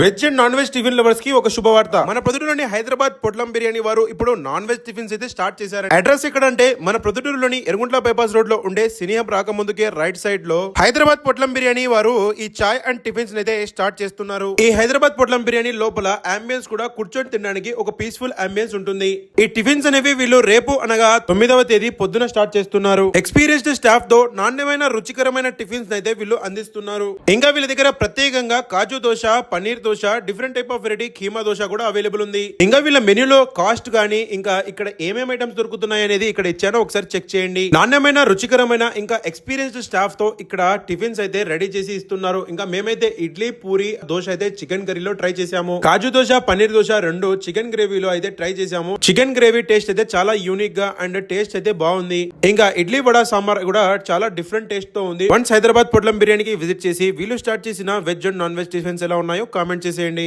Veg and non veg tiffin lovers కి ఒక శుభవార్త. మన ప్రొద్దుటూరులోని హైదరాబాద్ పొట్లం బిర్యానీ వారు ఇప్పుడు నాన్ వెజ్ టిఫిన్స్ అయితే స్టార్ట్ చేశారు. అడ్రస్ ఎక్కడంటే మన ప్రొద్దుటూరులోని ఎర్రగుంట్ల బైపాస్ రోడ్ లో ఉండే సినియం రాకముందుకే రైట్ సైడ్ లో హైదరాబాద్ పొట్లం బిర్యానీ వారు ఈ చాయ్ అండ్ టిఫిన్స్ అయితే స్టార్ట్ చేస్తున్నారు. ఈ హైదరాబాద్ పొట్లం బిర్యానీ లోపల అంబియన్స్ కూడా కూర్చొని తినడానికి ఒక పీస్ఫుల్ అంబియన్స్ ఉంటుంది. ఈ టిఫిన్స్ అనేవి వీళ్ళు రేపు అనగా 9వ తేదీ పొద్దున స్టార్ట్ చేస్తున్నారు. ఎక్స్పీరియన్స్డ్ స్టాఫ్ తో నాణ్యమైన రుచికరమైన టిఫిన్స్ అయితే వీళ్ళు అందిస్తున్నారు. ఇంకా వీళ్ళ దగ్గర ప్రత్యేకంగా కాజు dosa, paneer dosa, different type of variety keema dosa కూడా అవైలబుల్ ఉంది. ఇంకా వీళ్ళ మెనూలో కాస్ట్ గానీ ఇంకా ఇక్కడ ఏమేమి ఐటమ్స్ దొరుకుతున్నాయి అనేది ఇక్కడ ఇచ్చానో ఒకసారి చెక్ చేయండి. నాణ్యమైన రుచికరమైన ఇంకా ఎక్స్పీరియన్స్డ్ స్టాఫ్ తో ఇక్కడ టిఫిన్స్ అయితే రెడీ చేసి ఇస్తున్నారు. ఇంకా మేమైతే ఇడ్లీ, పూరి, దోశ అయితే చికెన్ కర్రీలో ట్రై చేసాము. కాజు దోశ, పన్నీర్ దోశ రెండు చికెన్ గ్రేవీలో అయితే ట్రై చేసాము. చికెన్ గ్రేవీ టేస్ట్ అయితే చాలా యూనిక్ గా అండ్ టేస్ట్ అయితే బాగుంది. ఇంకా ఇడ్లీ వడ సాంబార్ కూడా చాలా డిఫరెంట్ టేస్ట్ తో ఉంది. వన్స్ హైదరాబాద్ పొట్లం బిర్యానీకి విజిట్ చేసి వీళ్ళు స్టార్ట్ చేసిన veg and non veg tiffins ఎలా ఉన్నాయో కామెంట్ చేసేయండి.